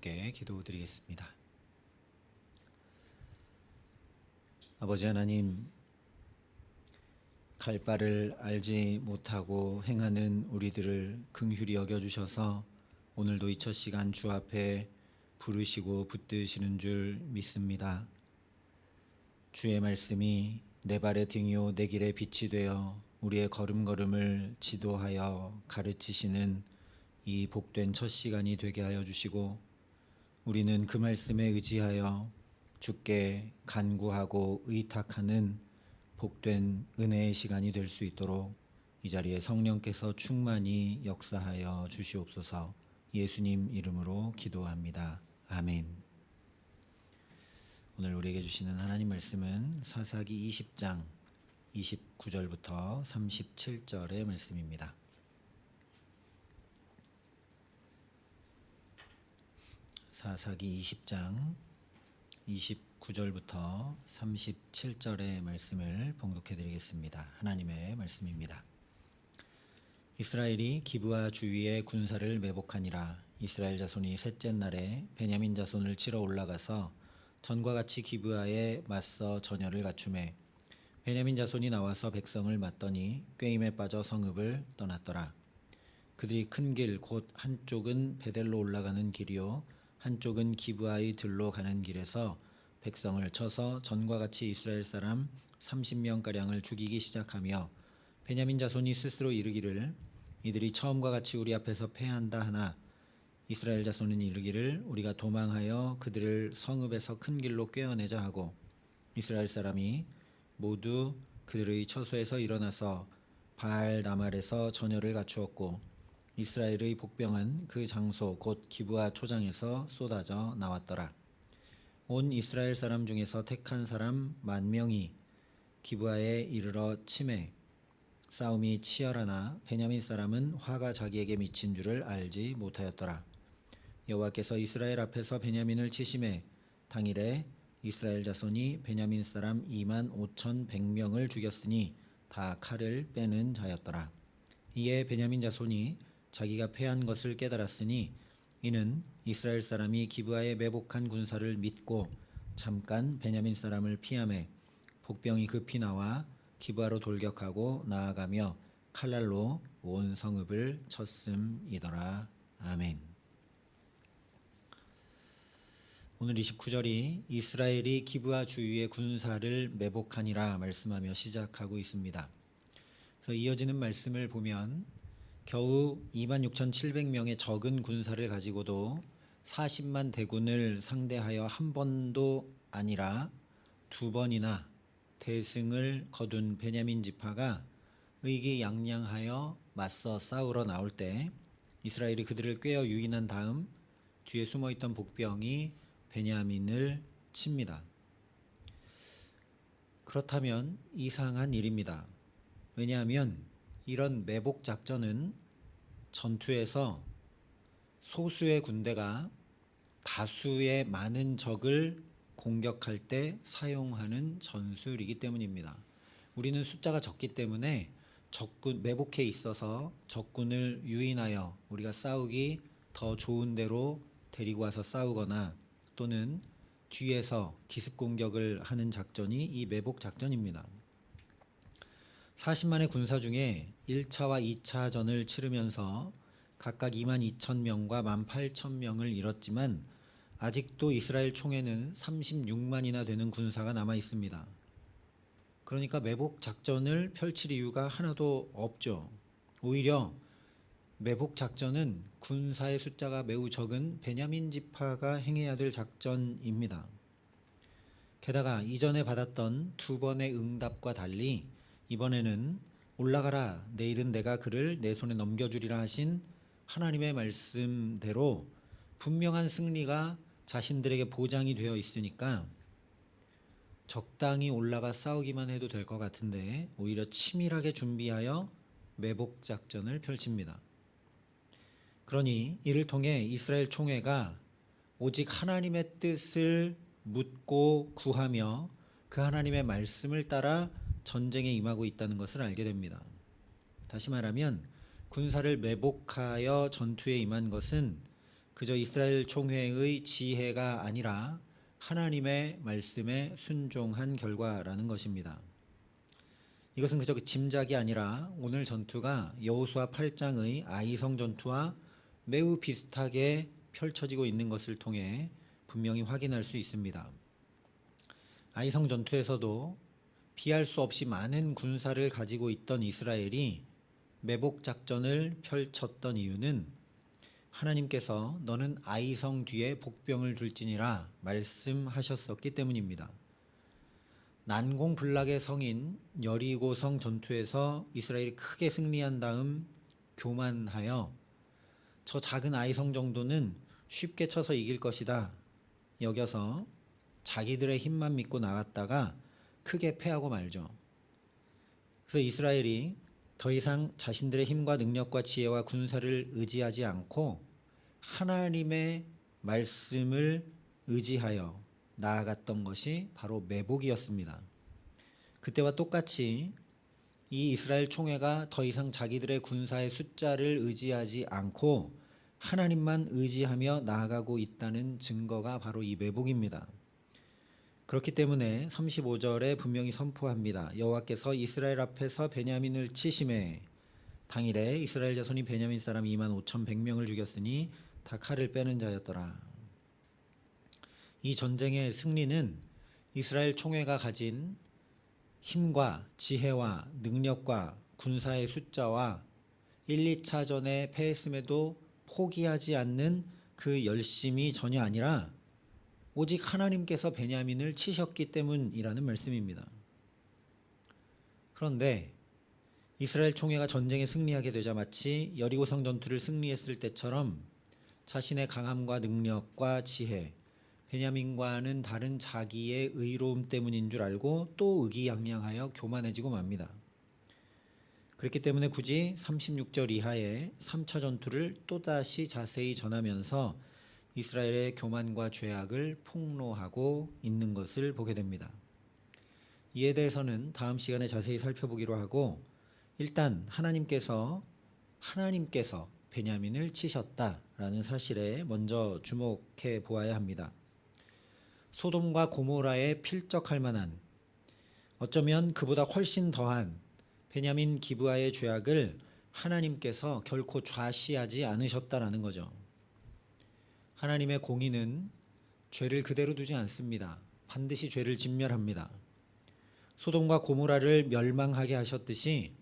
함께 기도드리겠습니다. 아버지 하나님, 갈 바를 알지 못하고 행하는 우리들을 긍휼히 여겨주셔서 오늘도 이 첫 시간 주 앞에 부르시고 붙드시는 줄 믿습니다. 주의 말씀이 내 발의 등이요 내 길의 빛이 되어 우리의 걸음걸음을 지도하여 가르치시는 이 복된 첫 시간이 되게 하여 주시고, 우리는 그 말씀에 의지하여 주께 간구하고 의탁하는 복된 은혜의 시간이 될 수 있도록 이 자리에 성령께서 충만히 역사하여 주시옵소서. 예수님 이름으로 기도합니다. 아멘. 오늘 우리에게 주시는 하나님 말씀은 사사기 20장 29절부터 37절의 말씀입니다. 사사기 20장 29절부터 37절의 말씀을 봉독해 드리겠습니다. 하나님의 말씀입니다. 이스라엘이 기브아 주위에 군사를 매복하니라. 이스라엘 자손이 셋째 날에 베냐민 자손을 치러 올라가서 전과 같이 기브아에 맞서 전열을 갖추매 베냐민 자손이 나와서 백성을 맞더니 꾀임에 빠져 성읍을 떠났더라. 그들이 큰 길 곧 한쪽은 베델로 올라가는 길이요 한쪽은 기브아의 들로 가는 길에서 백성을 쳐서 전과 같이 이스라엘 사람 30명가량을 죽이기 시작하며 베냐민 자손이 스스로 이르기를 이들이 처음과 같이 우리 앞에서 패한다 하나 이스라엘 자손은 이르기를 우리가 도망하여 그들을 성읍에서 큰 길로 꿰어내자 하고 이스라엘 사람이 모두 그들의 처소에서 일어나서 바알 나말에서 전열을 갖추었고 이스라엘의 복병은 그 장소 곧 기브아 초장에서 쏟아져 나왔더라. 온 이스라엘 사람 중에서 택한 사람 10,000명이 기브아에 이르러 치매 싸움이 치열하나 베냐민 사람은 화가 자기에게 미친 줄을 알지 못하였더라. 여호와께서 이스라엘 앞에서 베냐민을 치심해 당일에 이스라엘 자손이 베냐민 사람 25,100명을 죽였으니 다 칼을 빼는 자였더라. 이에 베냐민 자손이 자기가 패한 것을 깨달았으니 이는 이스라엘 사람이 기브아에 매복한 군사를 믿고 잠깐 베냐민 사람을 피하매 복병이 급히 나와 기브아로 돌격하고 나아가며 칼날로 온 성읍을 쳤음이더라. 아멘. 오늘 29절이 이스라엘이 기브아 주위의 군사를 매복하니라 말씀하며 시작하고 있습니다. 그래서 이어지는 말씀을 보면 겨우 26,700명의 적은 군사를 가지고도 40만 대군을 상대하여 한 번도 아니라 두 번이나 대승을 거둔 베냐민 지파가 의기양양하여 맞서 싸우러 나올 때 이스라엘이 그들을 꿰어 유인한 다음 뒤에 숨어있던 복병이 베냐민을 칩니다. 그렇다면 이상한 일입니다. 왜냐하면 이런 매복 작전은 전투에서 소수의 군대가 다수의 많은 적을 공격할 때 사용하는 전술이기 때문입니다. 우리는 숫자가 적기 때문에 적군 매복해 있어서 적군을 유인하여 우리가 싸우기 더 좋은 데로 데리고 와서 싸우거나 또는 뒤에서 기습 공격을 하는 작전이 이 매복 작전입니다. 40만의 군사 중에 1차와 2차전을 치르면서 각각 22,000명과 18,000명을 잃었지만 아직도 이스라엘 총에는 36만이나 되는 군사가 남아 있습니다. 그러니까 매복 작전을 펼칠 이유가 하나도 없죠. 오히려 매복 작전은 군사의 숫자가 매우 적은 베냐민 지파가 행해야 될 작전입니다. 게다가 이전에 받았던 두 번의 응답과 달리 이번에는 올라가라 내일은 내가 그를 내 손에 넘겨주리라 하신 하나님의 말씀대로 분명한 승리가 자신들에게 보장이 되어 있으니까 적당히 올라가 싸우기만 해도 될 것 같은데 오히려 치밀하게 준비하여 매복 작전을 펼칩니다. 그러니 이를 통해 이스라엘 총회가 오직 하나님의 뜻을 묻고 구하며 그 하나님의 말씀을 따라 전쟁에 임하고 있다는 것을 알게 됩니다. 다시 말하면 군사를 매복하여 전투에 임한 것은 그저 이스라엘 총회의 지혜가 아니라 하나님의 말씀에 순종한 결과라는 것입니다. 이것은 그저 짐작이 아니라 오늘 전투가 여호수아 8장의 아이성 전투와 매우 비슷하게 펼쳐지고 있는 것을 통해 분명히 확인할 수 있습니다. 아이성 전투에서도 피할 수 없이 많은 군사를 가지고 있던 이스라엘이 매복 작전을 펼쳤던 이유는 하나님께서 너는 아이성 뒤에 복병을 둘지니라 말씀하셨었기 때문입니다. 난공불락의 성인 여리고성 전투에서 이스라엘이 크게 승리한 다음 교만하여 저 작은 아이성 정도는 쉽게 쳐서 이길 것이다 여겨서 자기들의 힘만 믿고 나갔다가 크게 패하고 말죠. 그래서 이스라엘이 더 이상 자신들의 힘과 능력과 지혜와 군사를 의지하지 않고 하나님의 말씀을 의지하여 나아갔던 것이 바로 매복이었습니다. 그때와 똑같이 이 이스라엘 총회가 더 이상 자기들의 군사의 숫자를 의지하지 않고 하나님만 의지하며 나아가고 있다는 증거가 바로 이 매복입니다. 그렇기 때문에 35절에 분명히 선포합니다. 여호와께서 이스라엘 앞에서 베냐민을 치심해 당일에 이스라엘 자손이 베냐민 사람 25,100명을 죽였으니 다 칼을 빼는 자였더라. 이 전쟁의 승리는 이스라엘 총회가 가진 힘과 지혜와 능력과 군사의 숫자와 1, 2차전에 패했음에도 포기하지 않는 그 열심이 전혀 아니라 오직 하나님께서 베냐민을 치셨기 때문이라는 말씀입니다. 그런데 이스라엘 총회가 전쟁에 승리하게 되자 마치 여리고성 전투를 승리했을 때처럼 자신의 강함과 능력과 지혜, 베냐민과는 다른 자기의 의로움 때문인 줄 알고 또 의기양양하여 교만해지고 맙니다. 그렇기 때문에 굳이 36절 이하의 3차 전투를 또다시 자세히 전하면서 이스라엘의 교만과 죄악을 폭로하고 있는 것을 보게 됩니다. 이에 대해서는 다음 시간에 자세히 살펴보기로 하고 일단 하나님께서 베냐민을 치셨다라는 사실에 먼저 주목해 보아야 합니다. 소돔과 고모라에 필적할 만한 어쩌면 그보다 훨씬 더한 베냐민 기브아의 죄악을 하나님께서 결코 좌시하지 않으셨다라는 거죠. 하나님의 공의는 죄를 그대로 두지 않습니다. 반드시 죄를 진멸합니다. 소돔과 고모라를 멸망하게 하셨듯이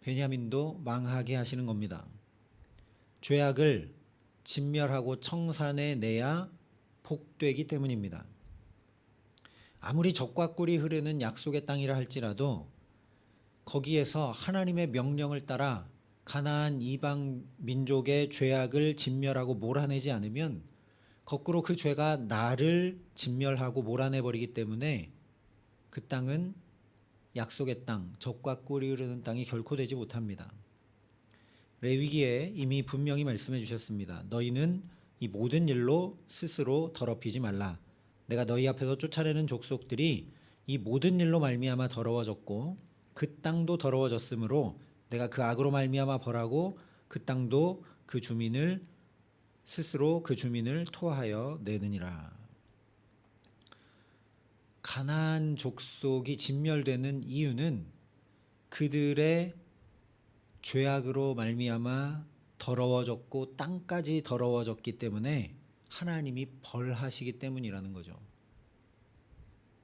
베냐민도 망하게 하시는 겁니다. 죄악을 진멸하고 청산해 내야 복되기 때문입니다. 아무리 적과 꿀이 흐르는 약속의 땅이라 할지라도 거기에서 하나님의 명령을 따라 가나안 이방 민족의 죄악을 진멸하고 몰아내지 않으면 거꾸로 그 죄가 나를 진멸하고 몰아내버리기 때문에 그 땅은 약속의 땅, 적과 꿀이 흐르는 땅이 결코 되지 못합니다. 레위기에 이미 분명히 말씀해 주셨습니다. 너희는 이 모든 일로 스스로 더럽히지 말라. 내가 너희 앞에서 쫓아내는 족속들이 이 모든 일로 말미암아 더러워졌고 그 땅도 더러워졌으므로 내가 그 악으로 말미암아 벌하고 그 땅도 그 주민을 스스로 그 주민을 토하여 내느니라. 가나안 족속이 진멸되는 이유는 그들의 죄악으로 말미암아 더러워졌고 땅까지 더러워졌기 때문에 하나님이 벌하시기 때문이라는 거죠.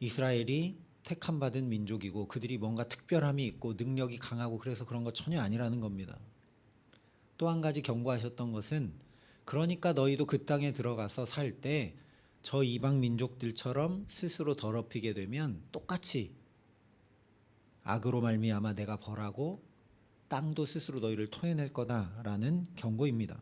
이스라엘이 택함 받은 민족이고 그들이 뭔가 특별함이 있고 능력이 강하고 그래서 그런 거 전혀 아니라는 겁니다. 또 한 가지 경고하셨던 것은 그러니까 너희도 그 땅에 들어가서 살 때 저 이방 민족들처럼 스스로 더럽히게 되면 똑같이 악으로 말미암아 내가 벌하고 땅도 스스로 너희를 토해낼 거다라는 경고입니다.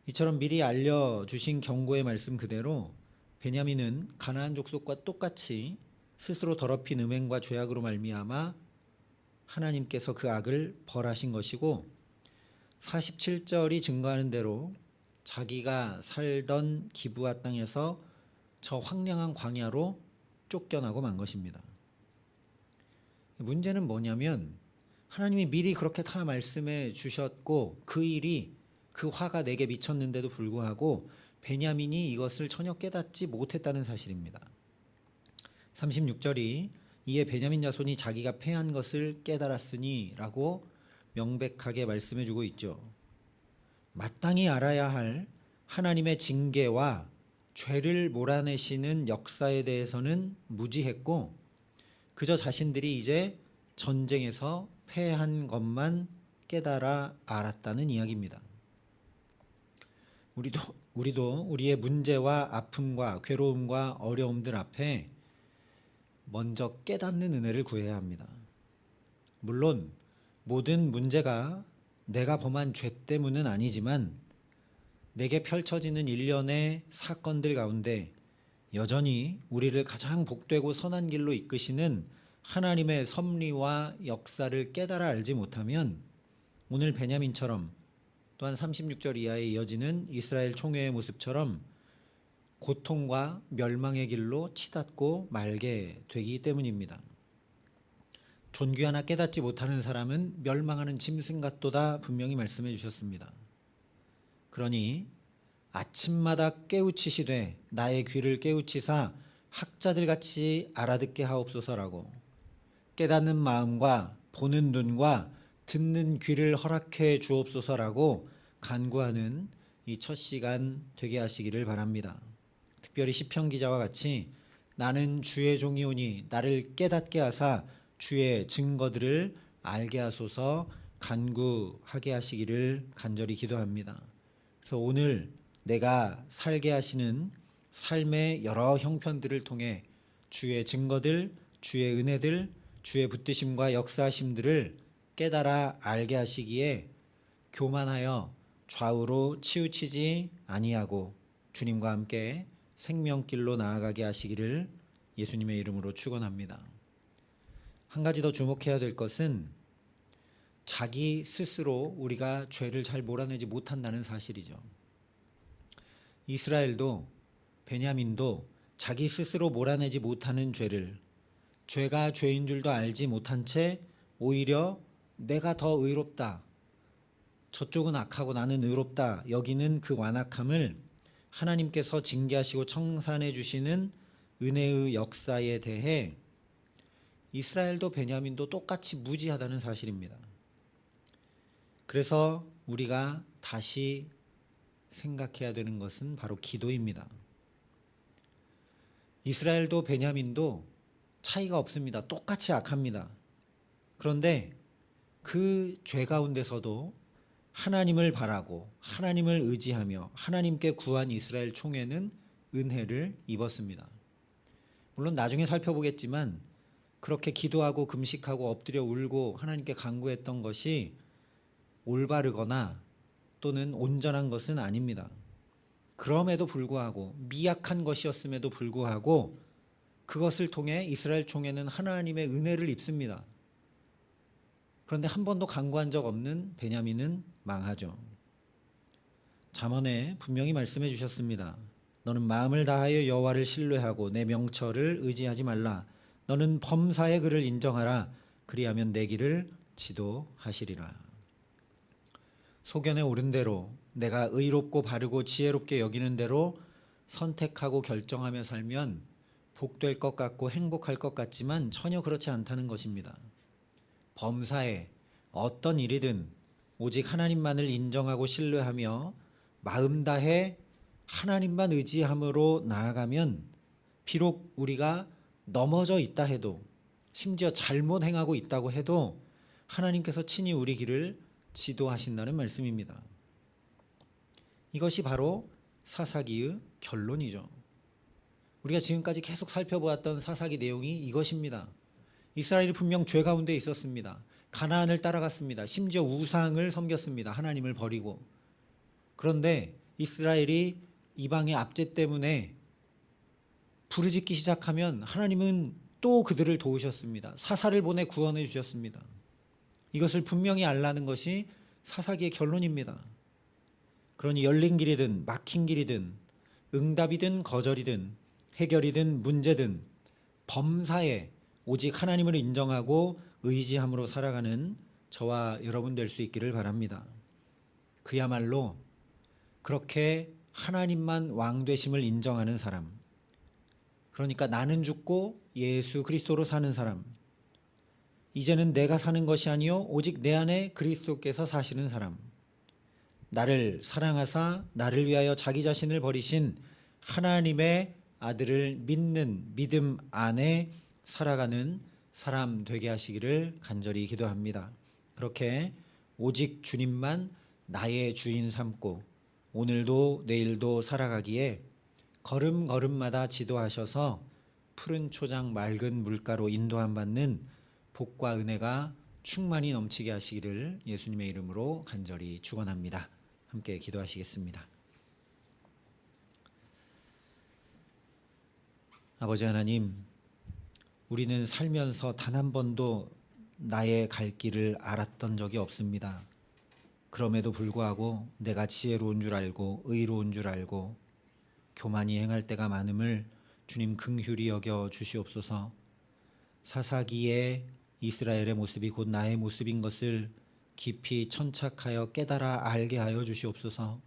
이처럼 미리 알려주신 경고의 말씀 그대로 베냐민은 가나안 족속과 똑같이 스스로 더럽힌 음행과 죄악으로 말미암아 하나님께서 그 악을 벌하신 것이고 47절이 증거하는 대로 자기가 살던 기브아 땅에서 저 황량한 광야로 쫓겨나고 만 것입니다. 문제는 뭐냐면 하나님이 미리 그렇게 다 말씀해 주셨고 그 일이 그 화가 내게 미쳤는데도 불구하고 베냐민이 이것을 전혀 깨닫지 못했다는 사실입니다. 36절이 이에 베냐민 자손이 자기가 패한 것을 깨달았으니 라고 명백하게 말씀해 주고 있죠. 마땅히 알아야 할 하나님의 징계와 죄를 몰아내시는 역사에 대해서는 무지했고 그저 자신들이 이제 전쟁에서 패한 것만 깨달아 알았다는 이야기입니다. 우리도 우리의 문제와 아픔과 괴로움과 어려움들 앞에 먼저 깨닫는 은혜를 구해야 합니다. 물론 모든 문제가 내가 범한 죄 때문은 아니지만 내게 펼쳐지는 일련의 사건들 가운데 여전히 우리를 가장 복되고 선한 길로 이끄시는 하나님의 섭리와 역사를 깨달아 알지 못하면 오늘 베냐민처럼 또한 36절 이하에 이어지는 이스라엘 총회의 모습처럼 고통과 멸망의 길로 치닫고 말게 되기 때문입니다. 존귀 하나 깨닫지 못하는 사람은 멸망하는 짐승 같도다 분명히 말씀해 주셨습니다. 그러니 아침마다 깨우치시되 나의 귀를 깨우치사 학자들 같이 알아듣게 하옵소서라고 깨닫는 마음과 보는 눈과 듣는 귀를 허락해 주옵소서라고 간구하는 이 첫 시간 되게 하시기를 바랍니다. 특별히 시편 기자와 같이 나는 주의 종이오니 나를 깨닫게 하사 주의 증거들을 알게 하소서 간구하게 하시기를 간절히 기도합니다. 그래서 오늘 내가 살게 하시는 삶의 여러 형편들을 통해 주의 증거들, 주의 은혜들, 주의 붙드심과 역사하심들을 깨달아 알게 하시기에 교만하여 좌우로 치우치지 아니하고 주님과 함께 생명길로 나아가게 하시기를 예수님의 이름으로 축원합니다. 한 가지 더 주목해야 될 것은 자기 스스로 우리가 죄를 잘 몰아내지 못한다는 사실이죠. 이스라엘도 베냐민도 자기 스스로 몰아내지 못하는 죄를 죄가 죄인 줄도 알지 못한 채 오히려 내가 더 의롭다, 저쪽은 악하고 나는 의롭다 여기는 그 완악함을 하나님께서 징계하시고 청산해 주시는 은혜의 역사에 대해 이스라엘도 베냐민도 똑같이 무지하다는 사실입니다. 그래서 우리가 다시 생각해야 되는 것은 바로 기도입니다. 이스라엘도 베냐민도 차이가 없습니다. 똑같이 악합니다. 그런데 그 죄 가운데서도 하나님을 바라고 하나님을 의지하며 하나님께 구한 이스라엘 총회는 은혜를 입었습니다. 물론 나중에 살펴보겠지만 그렇게 기도하고 금식하고 엎드려 울고 하나님께 간구했던 것이 올바르거나 또는 온전한 것은 아닙니다. 그럼에도 불구하고 미약한 것이었음에도 불구하고 그것을 통해 이스라엘 총회는 하나님의 은혜를 입습니다. 그런데 한 번도 간구한 적 없는 베냐민은 망하죠. 잠언에 분명히 말씀해 주셨습니다. 너는 마음을 다하여 여호와를 신뢰하고 내 명철을 의지하지 말라. 너는 범사의 그를 인정하라. 그리하면 내 길을 지도하시리라. 소견에 오른 대로 내가 의롭고 바르고 지혜롭게 여기는 대로 선택하고 결정하며 살면 복될 것 같고 행복할 것 같지만 전혀 그렇지 않다는 것입니다. 범사에 어떤 일이든 오직 하나님만을 인정하고 신뢰하며 마음 다해 하나님만 의지함으로 나아가면 비록 우리가 넘어져 있다 해도 심지어 잘못 행하고 있다고 해도 하나님께서 친히 우리 길을 지도하신다는 말씀입니다. 이것이 바로 사사기의 결론이죠. 우리가 지금까지 계속 살펴보았던 사사기 내용이 이것입니다. 이스라엘이 분명 죄 가운데 있었습니다. 가나안을 따라갔습니다. 심지어 우상을 섬겼습니다. 하나님을 버리고. 그런데 이스라엘이 이방의 압제 때문에 부르짖기 시작하면 하나님은 또 그들을 도우셨습니다. 사사를 보내 구원해 주셨습니다. 이것을 분명히 알라는 것이 사사기의 결론입니다. 그러니 열린 길이든 막힌 길이든 응답이든 거절이든 해결이든 문제든 범사에 오직 하나님을 인정하고 의지함으로 살아가는 저와 여러분 될 수 있기를 바랍니다. 그야말로 그렇게 하나님만 왕 되심을 인정하는 사람, 그러니까 나는 죽고 예수 그리스도로 사는 사람, 이제는 내가 사는 것이 아니요 오직 내 안에 그리스도께서 사시는 사람, 나를 사랑하사 나를 위하여 자기 자신을 버리신 하나님의 아들을 믿는 믿음 안에 살아가는 사람 되게 하시기를 간절히 기도합니다. 그렇게 오직 주님만 나의 주인 삼고 오늘도 내일도 살아가기에 걸음걸음마다 지도하셔서 푸른 초장 맑은 물가로 인도함 받는 복과 은혜가 충만히 넘치게 하시기를 예수님의 이름으로 간절히 축원합니다. 함께 기도하시겠습니다. 아버지 하나님, 우리는 살면서 단 한 번도 나의 갈 길을 알았던 적이 없습니다. 그럼에도 불구하고 내가 지혜로운 줄 알고 의로운 줄 알고 교만히 행할 때가 많음을 주님 긍휼히 여겨 주시옵소서. 사사기의 이스라엘의 모습이 곧 나의 모습인 것을 깊이 천착하여 깨달아 알게 하여 주시옵소서.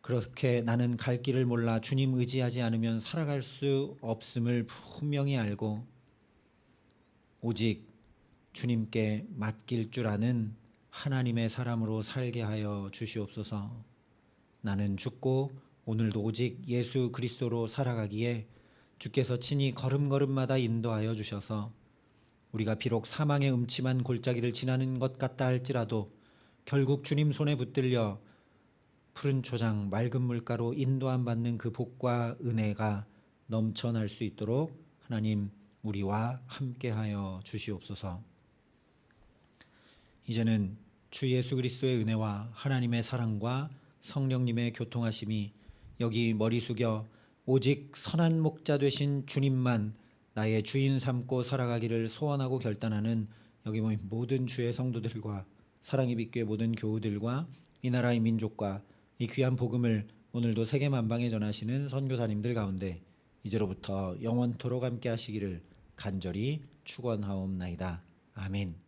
그렇게 나는 갈 길을 몰라 주님 의지하지 않으면 살아갈 수 없음을 분명히 알고 오직 주님께 맡길 줄 아는 하나님의 사람으로 살게 하여 주시옵소서. 나는 죽고 오늘도 오직 예수 그리스도로 살아가기에 주께서 친히 걸음걸음마다 인도하여 주셔서 우리가 비록 사망의 음침한 골짜기를 지나는 것 같다 할지라도 결국 주님 손에 붙들려 푸른 초장 맑은 물가로 인도함 받는 그 복과 은혜가 넘쳐날 수 있도록 하나님 우리와 함께하여 주시옵소서. 이제는 주 예수 그리스도의 은혜와 하나님의 사랑과 성령님의 교통하심이 여기 머리 숙여 오직 선한 목자 되신 주님만 나의 주인 삼고 살아가기를 소원하고 결단하는 여기 모인 모든 주의 성도들과 사랑의 빛교회 모든 교우들과 이 나라의 민족과 이 귀한 복음을 오늘도 세계 만방에 전하시는 선교사님들 가운데 이제로부터 영원토록 함께 하시기를 간절히 축원하옵나이다. 아멘.